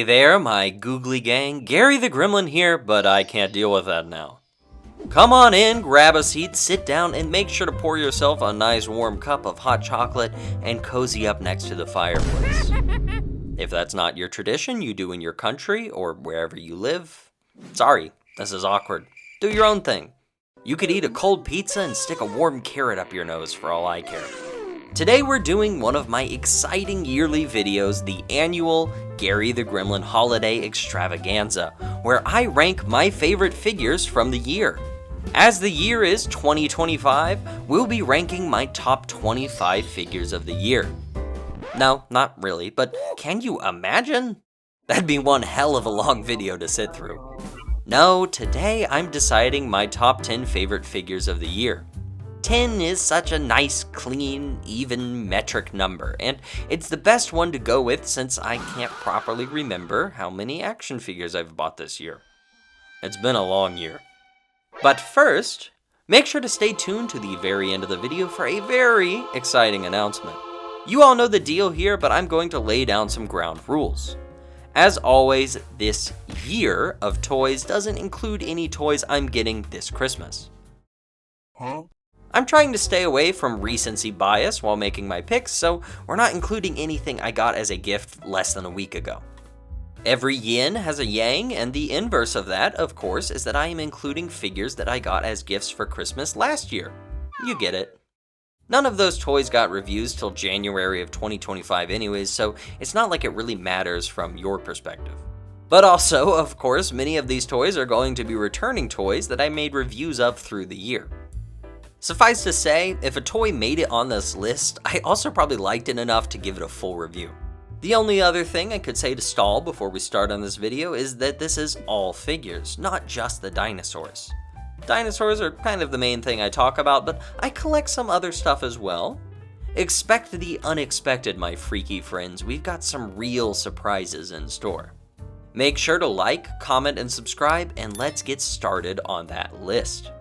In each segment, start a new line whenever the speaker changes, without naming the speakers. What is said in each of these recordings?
there, my Googly Gang. Gary the Gremlin here, but I can't deal with that now. Come on in, grab a seat, sit down, and make sure to pour yourself a nice warm cup of hot chocolate and cozy up next to the fireplace. If that's not your tradition you do in your country or wherever you live, sorry, this is awkward. Do your own thing. You could eat a cold pizza and stick a warm carrot up your nose for all I care. Today we're doing one of my exciting yearly videos, the annual Gary the Gremlin Holiday Extravaganza, where I rank my favorite figures from the year. As the year is 2025, we'll be ranking my top 25 figures of the year. No, not really, but can you imagine? That'd be one hell of a long video to sit through. No, today I'm deciding my top 10 favorite figures of the year. 10 is such a nice, clean, even metric number, and it's the best one to go with since I can't properly remember how many action figures I've bought this year. It's been a long year. But first, make sure to stay tuned to the very end of the video for a very exciting announcement. You all know the deal here, but I'm going to lay down some ground rules. As always, this year of toys doesn't include any toys I'm getting this Christmas. I'm trying to stay away from recency bias while making my picks, so we're not including anything I got as a gift less than a week ago. Every yin has a yang, and the inverse of that, of course, is that I am including figures that I got as gifts for Christmas last year. You get it. None of those toys got reviews till January of 2025 anyways, so it's not like it really matters from your perspective. But also, of course, many of these toys are going to be returning toys that I made reviews of through the year. Suffice to say, if a toy made it on this list, I also probably liked it enough to give it a full review. The only other thing I could say to stall before we start on this video is that this is all figures, not just the dinosaurs. Dinosaurs are kind of the main thing I talk about, but I collect some other stuff as well. Expect the unexpected, my freaky friends. We've got some real surprises in store. Make sure to like, comment, and subscribe, and let's get started on that list.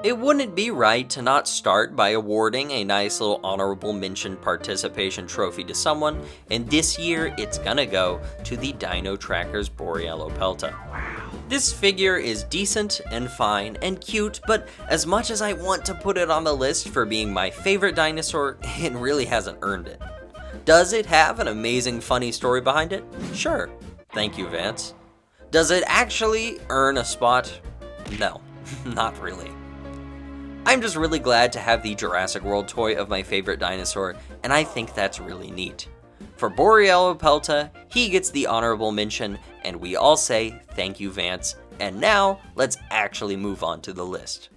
It wouldn't be right to not start by awarding a nice little honorable mention participation trophy to someone, and this year it's gonna go to the Dino Trackers Borealo Pelta. This figure is decent and fine and cute, but as much as I want to put it on the list for being my favorite dinosaur, it really hasn't earned it. Does it have an amazing funny story behind it? Sure. Thank you, Vance. Does it actually earn a spot? No, not really. I'm just really glad to have the Jurassic World toy of my favorite dinosaur, and I think that's really neat. For Borealo Pelta, he gets the honorable mention, and we all say thank you, Vance. And now, let's actually move on to the list.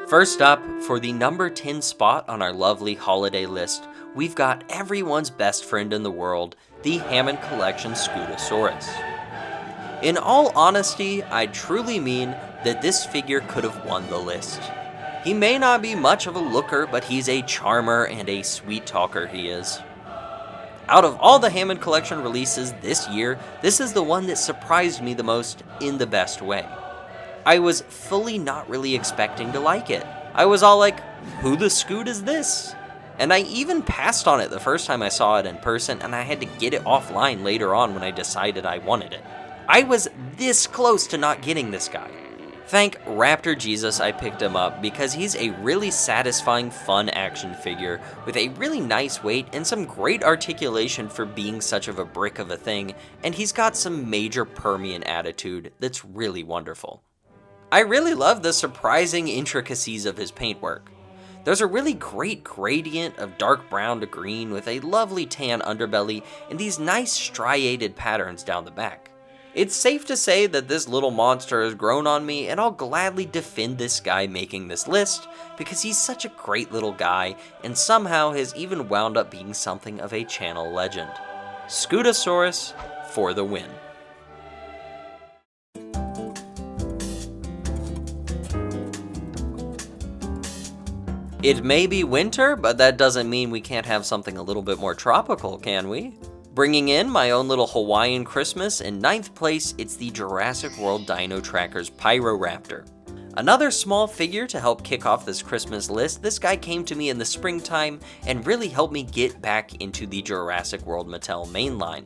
First up, for the number 10 spot on our lovely holiday list, we've got everyone's best friend in the world, the Hammond Collection Scutosaurus. In all honesty, I truly mean that this figure could have won the list. He may not be much of a looker, but he's a charmer and a sweet talker he is. Out of all the Hammond Collection releases this year, this is the one that surprised me the most in the best way. I was fully not really expecting to like it. I was all like, who the scoot is this? And I even passed on it the first time I saw it in person, and I had to get it offline later on when I decided I wanted it. I was this close to not getting this guy. Thank Raptor Jesus I picked him up because he's a really satisfying, fun action figure with a really nice weight and some great articulation for being such of a brick of a thing, and he's got some major Permian attitude that's really wonderful. I really love the surprising intricacies of his paintwork. There's a really great gradient of dark brown to green with a lovely tan underbelly and these nice striated patterns down the back. It's safe to say that this little monster has grown on me, and I'll gladly defend this guy making this list because he's such a great little guy and somehow has even wound up being something of a channel legend. Scutosaurus for the win. It may be winter, but that doesn't mean we can't have something a little bit more tropical, can we? Bringing in my own little Hawaiian Christmas, in 9th place, it's the Jurassic World Dino Trackers Pyroraptor. Another small figure to help kick off this Christmas list. This guy came to me in the springtime and really helped me get back into the Jurassic World Mattel mainline.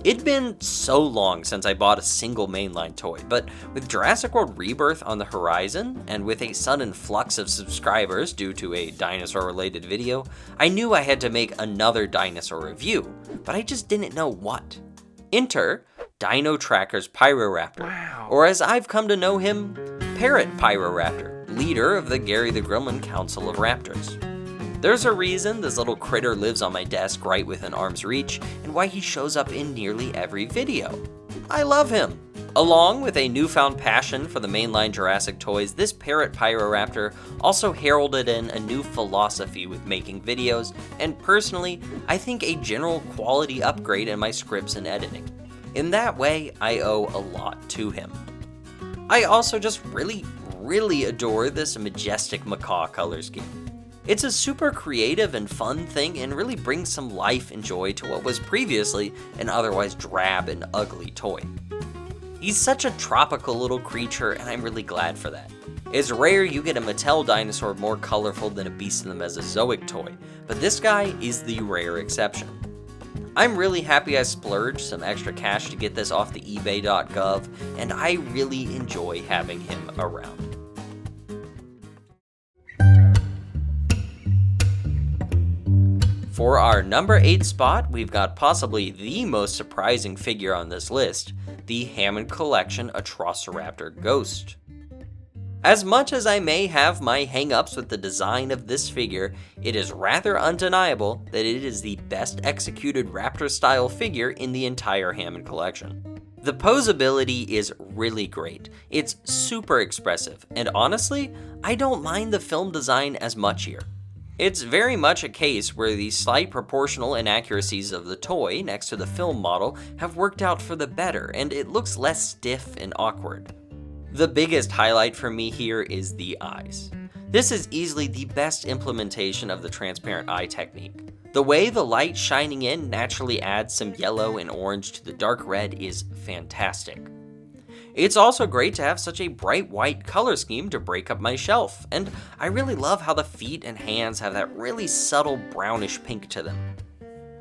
It'd been so long since I bought a single mainline toy, but with Jurassic World Rebirth on the horizon, and with a sudden flux of subscribers due to a dinosaur-related video, I knew I had to make another dinosaur review, but I just didn't know what. Enter Dino Trackers Pyroraptor, or as I've come to know him, Parrot Pyroraptor, leader of the Gary the Gremlin Council of Raptors. There's a reason this little critter lives on my desk right within arm's reach, and why he shows up in nearly every video. I love him! Along with a newfound passion for the mainline Jurassic toys, this Parrot Pyroraptor also heralded in a new philosophy with making videos, and personally, I think a general quality upgrade in my scripts and editing. In that way, I owe a lot to him. I also just really adore this majestic macaw color scheme. It's a super creative and fun thing and really brings some life and joy to what was previously an otherwise drab and ugly toy. He's such a tropical little creature, and I'm really glad for that. It's rare you get a Mattel dinosaur more colorful than a Beast in the Mesozoic toy, but this guy is the rare exception. I'm really happy I splurged some extra cash to get this off the ebay.gov, and I really enjoy having him around. For our number 8 spot, we've got possibly the most surprising figure on this list, the Hammond Collection Atrociraptor Ghost. As much as I may have my hang-ups with the design of this figure, it is rather undeniable that it is the best executed Raptor-style figure in the entire Hammond collection. The posability is really great, it's super expressive, and honestly, I don't mind the film design as much here. It's very much a case where the slight proportional inaccuracies of the toy next to the film model have worked out for the better, and it looks less stiff and awkward. The biggest highlight for me here is the eyes. This is easily the best implementation of the transparent eye technique. The way the light shining in naturally adds some yellow and orange to the dark red is fantastic. It's also great to have such a bright white color scheme to break up my shelf, and I really love how the feet and hands have that really subtle brownish pink to them.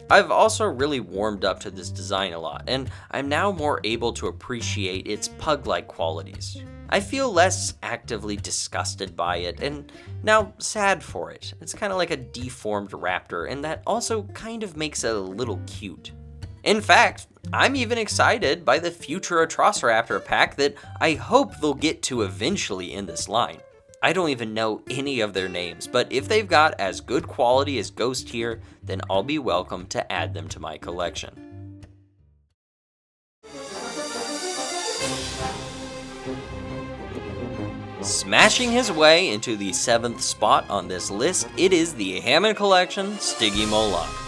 I've also really warmed up to this design a lot, and I'm now more able to appreciate its pug-like qualities. I feel less actively disgusted by it, and now sad for it. It's kind of like a deformed raptor, and that also kind of makes it a little cute. In fact, I'm even excited by the future Atrociraptor pack that I hope they'll get to eventually in this line. I don't even know any of their names, but if they've got as good quality as Ghost here, then I'll be welcome to add them to my collection. Smashing his way into the 7th spot on this list, it is the Hammond Collection Stygimoloch.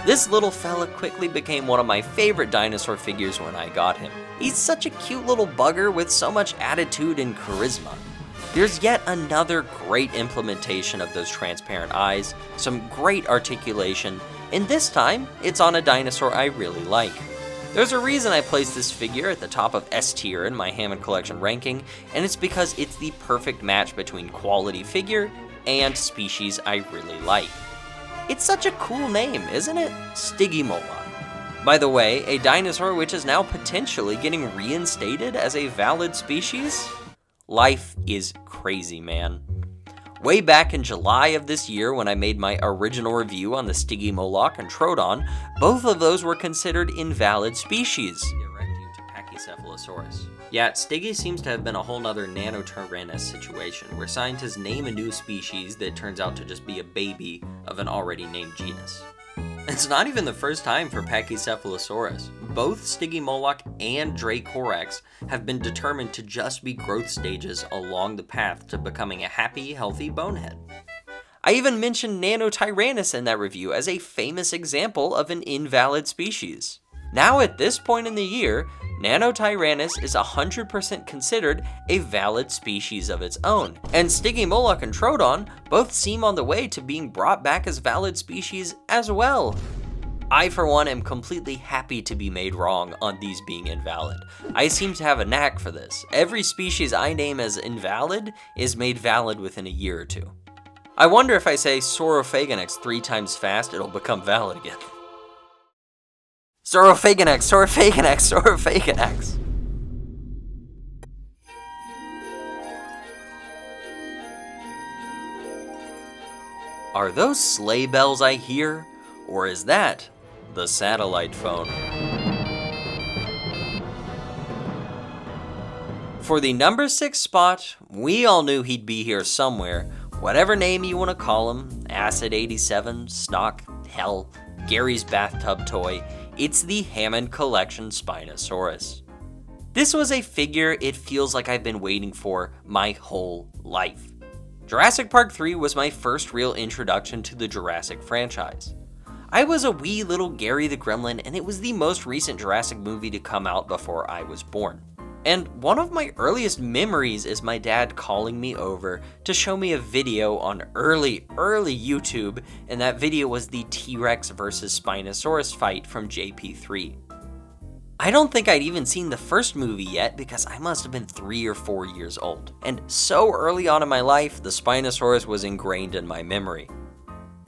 This little fella quickly became one of my favorite dinosaur figures when I got him. He's such a cute little bugger with so much attitude and charisma. There's yet another great implementation of those transparent eyes, some great articulation, and this time, it's on a dinosaur I really like. There's a reason I placed this figure at the top of S tier in my Hammond Collection ranking, and it's because it's the perfect match between quality figure and species I really like. It's such a cool name, isn't it? Stygimoloch. By the way, a dinosaur which is now potentially getting reinstated as a valid species? Life is crazy, man. Way back in July of this year when I made my original review on the Stygimoloch and Troodon, both of those were considered invalid species. Direct you to Pachycephalosaurus. Yeah, Stygi seems to have been a whole nother Nanotyrannus situation, where scientists name a new species that turns out to just be a baby of an already named genus. It's not even the first time for Pachycephalosaurus. Both Stygimoloch and Dracorax have been determined to just be growth stages along the path to becoming a happy, healthy bonehead. I even mentioned Nanotyrannus in that review as a famous example of an invalid species. Now at this point in the year, Nanotyrannus is 100% considered a valid species of its own, and Stygimoloch and Troodon both seem on the way to being brought back as valid species as well. I, for one, am completely happy to be made wrong on these being invalid. I seem to have a knack for this. Every species I name as invalid is made valid within a year or two. I wonder if I say Saurophaganax 3 times fast, it'll become valid again. Saurophaganax, Saurophaganax, Saurophaganax. Are those sleigh bells I hear? Or is that the satellite phone? For the number 6 spot, we all knew he'd be here somewhere. Whatever name you want to call him, Acid 87, Stock, Hell, Gary's bathtub toy, it's the Hammond Collection Spinosaurus. This was a figure it feels like I've been waiting for my whole life. Jurassic Park 3 was my first real introduction to the Jurassic franchise. I was a wee little Gary the Gremlin, and it was the most recent Jurassic movie to come out before I was born. And one of my earliest memories is my dad calling me over to show me a video on early YouTube, and that video was the T-Rex versus Spinosaurus fight from JP3. I don't think I'd even seen the first movie yet because I must have been 3 or 4 years old. And so early on in my life, the Spinosaurus was ingrained in my memory.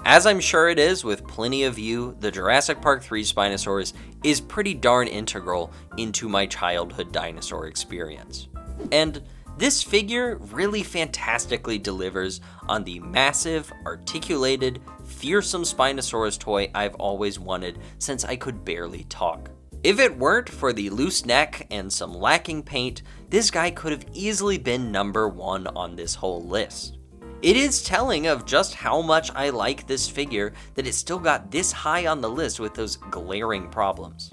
As I'm sure it is with plenty of you, the Jurassic Park 3 Spinosaurus is pretty darn integral into my childhood dinosaur experience. And this figure really fantastically delivers on the massive, articulated, fearsome Spinosaurus toy I've always wanted since I could barely talk. If it weren't for the loose neck and some lacking paint, this guy could have easily been number 1 on this whole list. It is telling of just how much I like this figure that it still got this high on the list with those glaring problems.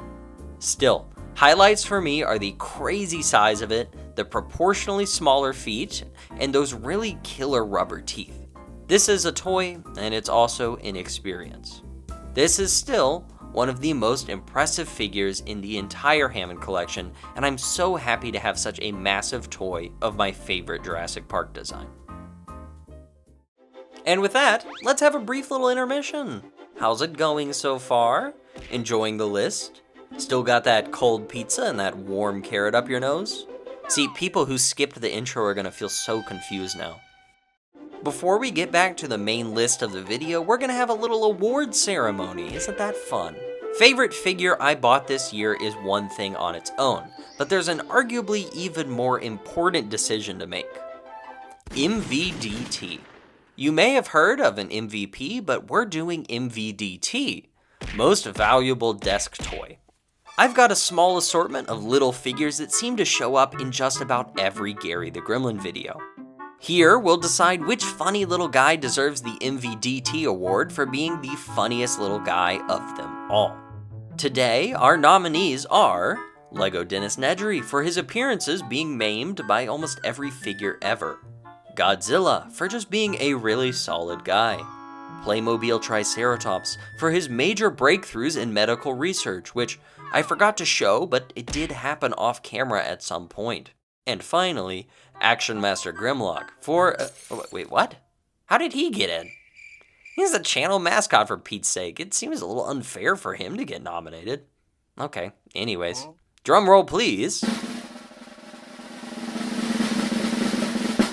Still, highlights for me are the crazy size of it, the proportionally smaller feet, and those really killer rubber teeth. This is a toy, and it's also an experience. This is still one of the most impressive figures in the entire Hammond collection, and I'm so happy to have such a massive toy of my favorite Jurassic Park design. And with that, let's have a brief little intermission. How's it going so far? Enjoying the list? Still got that cold pizza and that warm carrot up your nose? See, people who skipped the intro are gonna feel so confused now. Before we get back to the main list of the video, we're gonna have a little award ceremony. Isn't that fun? Favorite figure I bought this year is one thing on its own, but there's an arguably even more important decision to make. MVDT. You may have heard of an MVP, but we're doing MVDT, Most Valuable Desk Toy. I've got a small assortment of little figures that seem to show up in just about every Gary the Gremlin video. Here, we'll decide which funny little guy deserves the MVDT award for being the funniest little guy of them all. Today, our nominees are Lego Dennis Nedry for his appearances being maimed by almost every figure ever, Godzilla for just being a really solid guy, Playmobil Triceratops for his major breakthroughs in medical research, which I forgot to show, but it did happen off camera at some point. And finally, Action Master Grimlock for, wait, what? How did he get in? He's the channel mascot for Pete's sake. It seems a little unfair for him to get nominated. Okay, anyways, drum roll please.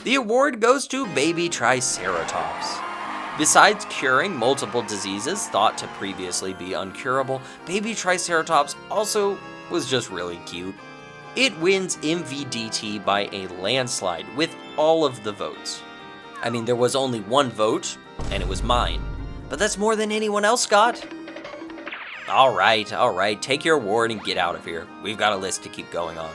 The award goes to Baby Triceratops. Besides curing multiple diseases thought to previously be uncurable, Baby Triceratops also was just really cute. It wins MVDT by a landslide with all of the votes. I mean, there was only one vote, and it was mine, but that's more than anyone else got. All right, take your award and get out of here. We've got a list to keep going on.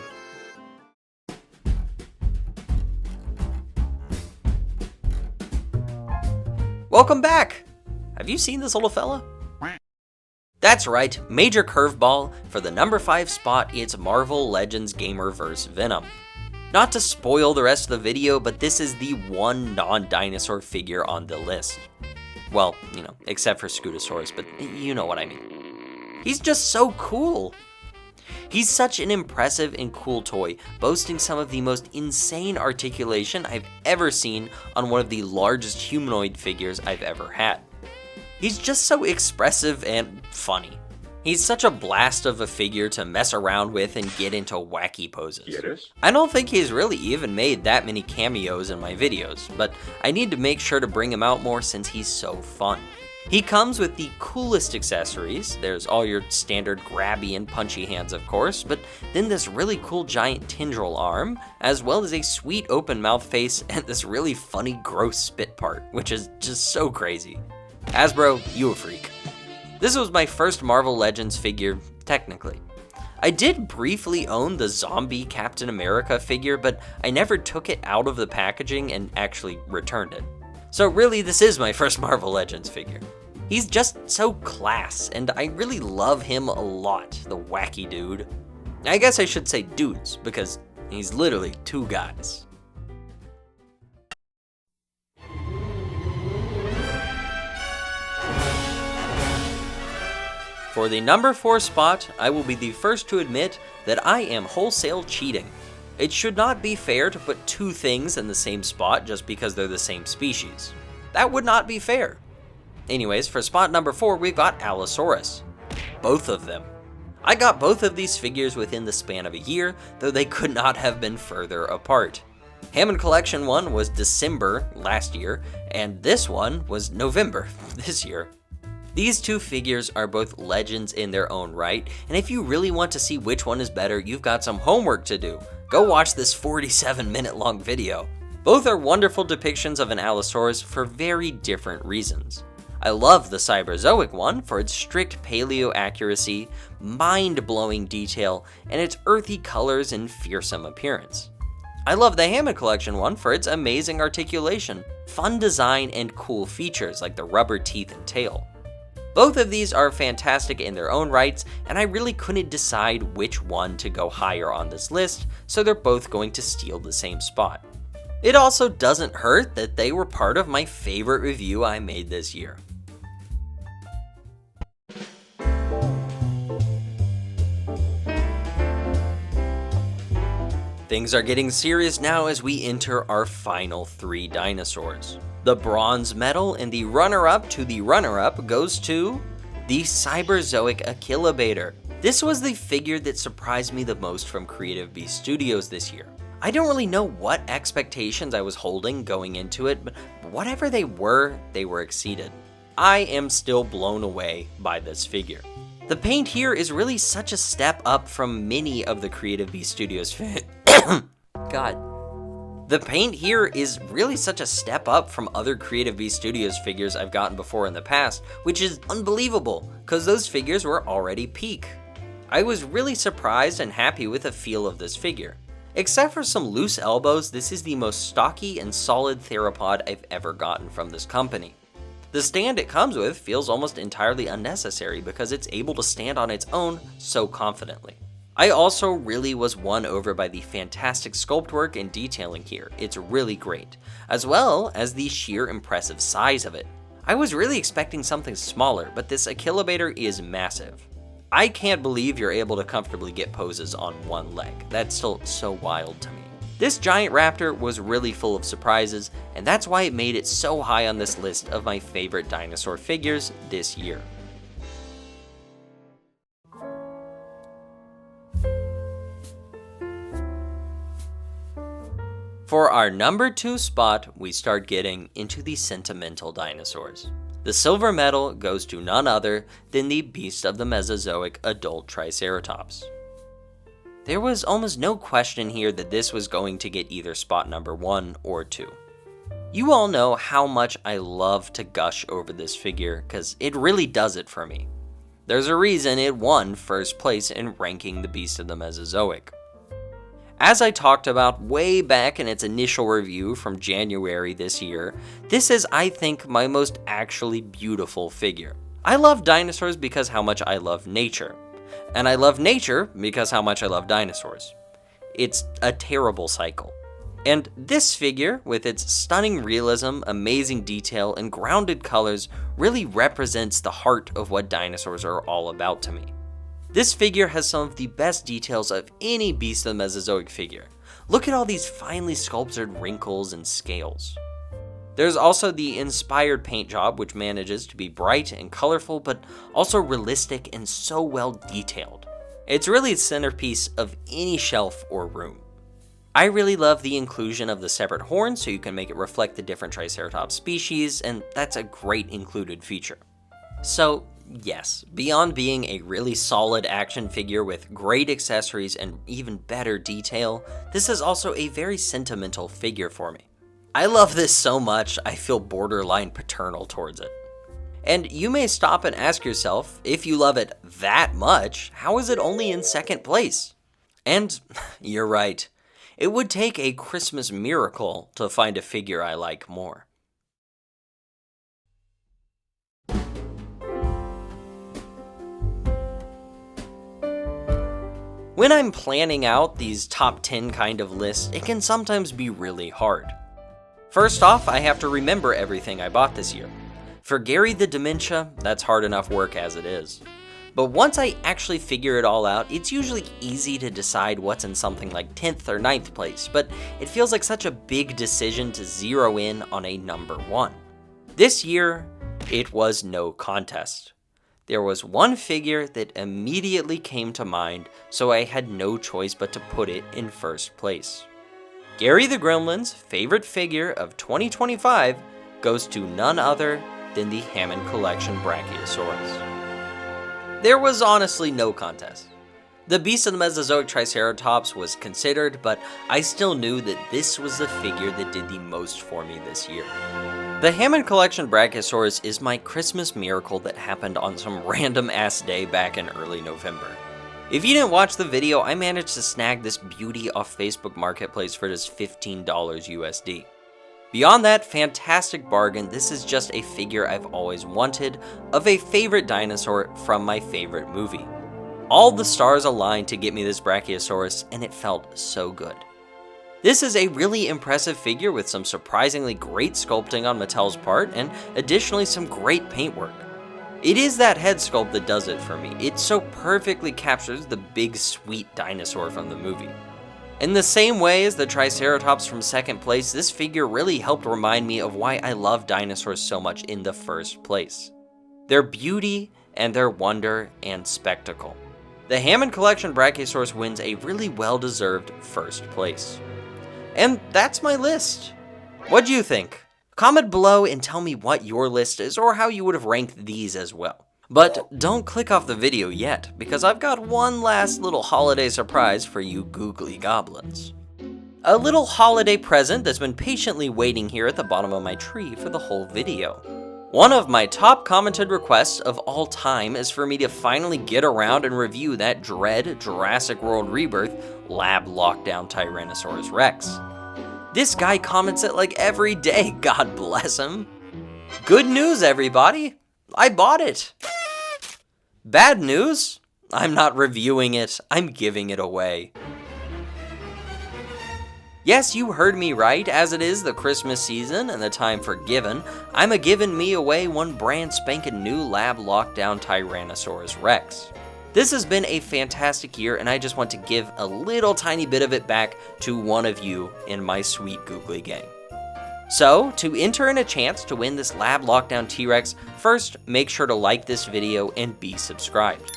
Welcome back! Have you seen this little fella? That's right, major curveball. For the number 5 spot, it's Marvel Legends Gamerverse Venom. Not to spoil the rest of the video, but this is the one non-dinosaur figure on the list. Well, you know, except for Scootosaurus, but you know what I mean. He's just so cool. He's such an impressive and cool toy, boasting some of the most insane articulation I've ever seen on one of the largest humanoid figures I've ever had. He's just so expressive and funny. He's such a blast of a figure to mess around with and get into wacky poses.
Yes?
I don't think he's really even made that many cameos in my videos, but I need to make sure to bring him out more since he's so fun. He comes with the coolest accessories. There's all your standard grabby and punchy hands, of course, but then this really cool giant tendril arm, as well as a sweet open mouth face and this really funny gross spit part, which is just so crazy. Hasbro, you a freak. This was my first Marvel Legends figure, technically. I did briefly own the zombie Captain America figure, but I never took it out of the packaging and actually returned it. So really, this is my first Marvel Legends figure. He's just so class, and I really love him a lot, the wacky dude. I guess I should say dudes, because he's literally two guys. For the number 4 spot, I will be the first to admit that I am wholesale cheating. It should not be fair to put two things in the same spot just because they're the same species. That would not be fair. Anyways, for spot number 4, we've got Allosaurus. Both of them. I got both of these figures within the span of a year, though they could not have been further apart. Hammond Collection 1 was December last year, and this one was November this year. These two figures are both legends in their own right, and if you really want to see which one is better, you've got some homework to do. Go watch this 47-minute long video. Both are wonderful depictions of an Allosaurus for very different reasons. I love the Cyberzoic one for its strict paleo accuracy, mind-blowing detail, and its earthy colors and fearsome appearance. I love the Hammond Collection one for its amazing articulation, fun design, and cool features like the rubber teeth and tail. Both of these are fantastic in their own rights, and I really couldn't decide which one to go higher on this list, so they're both going to steal the same spot. It also doesn't hurt that they were part of my favorite review I made this year. Things are getting serious now as we enter our final 3 dinosaurs. The bronze medal and the runner-up to the runner-up goes to the Cyberzoic Achillobator. This was the figure that surprised me the most from Creative Beast Studios this year. I don't really know what expectations I was holding going into it, but whatever they were exceeded. I am still blown away by this figure. The paint here is really such a step up from many of the Creative Beast Studios The paint here is really such a step up from other Creative Beast Studios figures I've gotten before in the past, which is unbelievable, because those figures were already peak. I was really surprised and happy with the feel of this figure. Except for some loose elbows, this is the most stocky and solid theropod I've ever gotten from this company. The stand it comes with feels almost entirely unnecessary because it's able to stand on its own so confidently. I also really was won over by the fantastic sculpt work and detailing here. It's really great, as well as the sheer impressive size of it. I was really expecting something smaller, but this Achillobator is massive. I can't believe you're able to comfortably get poses on one leg. That's still so wild to me. This giant raptor was really full of surprises, and that's why it made it so high on this list of my favorite dinosaur figures this year. For our number 2 spot, we start getting into the sentimental dinosaurs. The silver medal goes to none other than the beast of the Mesozoic adult Triceratops. There was almost no question here that this was going to get either spot number 1 or 2. You all know how much I love to gush over this figure, because it really does it for me. There's a reason it won first place in ranking the beast of the Mesozoic. As I talked about way back in its initial review from January this year, this is, I think, my most actually beautiful figure. I love dinosaurs because how much I love nature. And I love nature because how much I love dinosaurs. It's a terrible cycle. And this figure, with its stunning realism, amazing detail, and grounded colors, really represents the heart of what dinosaurs are all about to me. This figure has some of the best details of any Beast of the Mesozoic figure. Look at all these finely sculptured wrinkles and scales. There's also the inspired paint job, which manages to be bright and colorful, but also realistic and so well detailed. It's really the centerpiece of any shelf or room. I really love the inclusion of the separate horns so you can make it reflect the different Triceratops species, and that's a great included feature. So yes, beyond being a really solid action figure with great accessories and even better detail, this is also a very sentimental figure for me. I love this so much, I feel borderline paternal towards it. And you may stop and ask yourself, if you love it that much, how is it only in second place? And you're right, it would take a Christmas miracle to find a figure I like more. When I'm planning out these top 10 kind of lists, it can sometimes be really hard. First off, I have to remember everything I bought this year. For Gary the Dementia, that's hard enough work as it is. But once I actually figure it all out, it's usually easy to decide what's in something like 10th or 9th place, but it feels like such a big decision to zero in on a number 1. This year, it was no contest. There was one figure that immediately came to mind, so I had no choice but to put it in first place. Gary the Gremlin's favorite figure of 2025 goes to none other than the Hammond Collection Brachiosaurus. There was honestly no contest. The Beast of the Mesozoic Triceratops was considered, but I still knew that this was the figure that did the most for me this year. The Hammond Collection Brachiosaurus is my Christmas miracle that happened on some random ass day back in early November. If you didn't watch the video, I managed to snag this beauty off Facebook Marketplace for just $15 USD. Beyond that fantastic bargain, this is just a figure I've always wanted of a favorite dinosaur from my favorite movie. All the stars aligned to get me this Brachiosaurus, and it felt so good. This is a really impressive figure with some surprisingly great sculpting on Mattel's part, and additionally some great paintwork. It is that head sculpt that does it for me. It so perfectly captures the big sweet dinosaur from the movie. In the same way as the Triceratops from second place, this figure really helped remind me of why I love dinosaurs so much in the first place. Their beauty and their wonder and spectacle. The Hammond Collection Brachiosaurus wins a really well-deserved first place. And that's my list. What do you think? Comment below and tell me what your list is or how you would have ranked these as well. But don't click off the video yet, because I've got one last little holiday surprise for you googly goblins. A little holiday present that's been patiently waiting here at the bottom of my tree for the whole video. One of my top commented requests of all time is for me to finally get around and review that dread Jurassic World Rebirth Lab Lockdown Tyrannosaurus Rex. This guy comments it like every day, God bless him. Good news, everybody, I bought it. Bad news, I'm not reviewing it, I'm giving it away. Yes, you heard me right, as it is the Christmas season and the time for giving, I'm giving me away one brand spanking new Lab Lockdown Tyrannosaurus Rex. This has been a fantastic year, and I just want to give a little tiny bit of it back to one of you in my sweet Googly Gang. So, to enter in a chance to win this Lab Lockdown T-Rex, first make sure to like this video and be subscribed.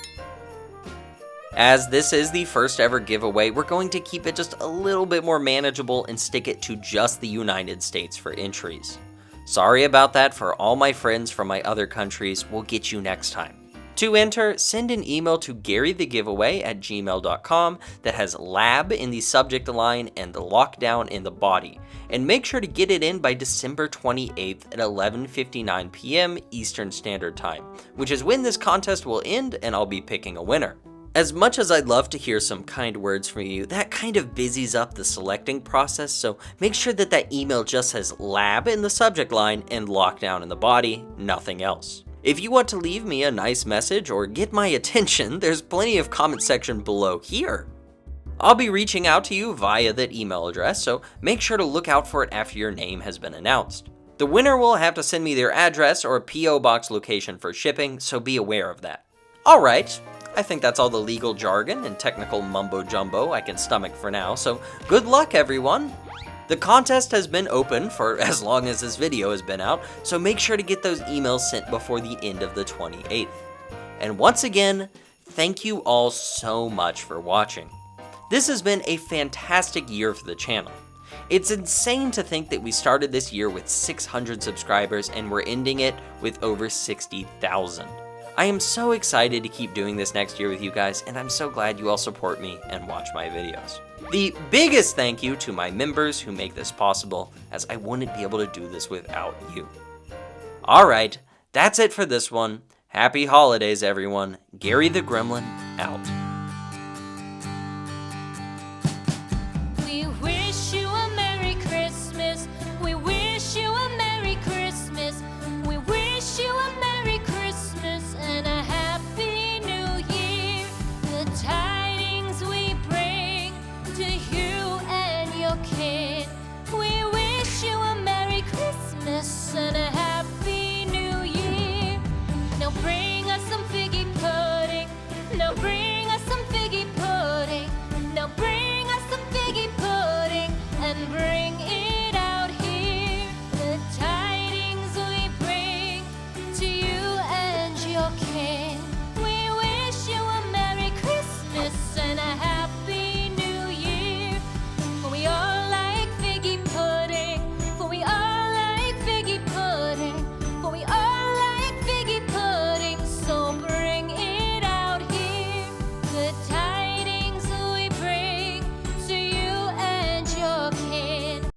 As this is the first ever giveaway, we're going to keep it just a little bit more manageable and stick it to just the United States for entries. Sorry about that for all my friends from my other countries, we'll get you next time. To enter, send an email to GarrytheGiveaway@gmail.com that has lab in the subject line and the lockdown in the body. And make sure to get it in by December 28th at 11:59 p.m. Eastern Standard Time, which is when this contest will end and I'll be picking a winner. As much as I'd love to hear some kind words from you, that kind of busies up the selecting process, so make sure that that email just has lab in the subject line and lockdown in the body, nothing else. If you want to leave me a nice message or get my attention, there's plenty of comment section below here. I'll be reaching out to you via that email address, so make sure to look out for it after your name has been announced. The winner will have to send me their address or P.O. Box location for shipping, so be aware of that. Alright, I think that's all the legal jargon and technical mumbo-jumbo I can stomach for now, so good luck everyone! The contest has been open for as long as this video has been out, so make sure to get those emails sent before the end of the 28th. And once again, thank you all so much for watching. This has been a fantastic year for the channel. It's insane to think that we started this year with 600 subscribers and we're ending it with over 60,000. I am so excited to keep doing this next year with you guys, and I'm so glad you all support me and watch my videos. The biggest thank you to my members who make this possible, as I wouldn't be able to do this without you. Alright, that's it for this one. Happy holidays, everyone. Gary the Gremlin, out.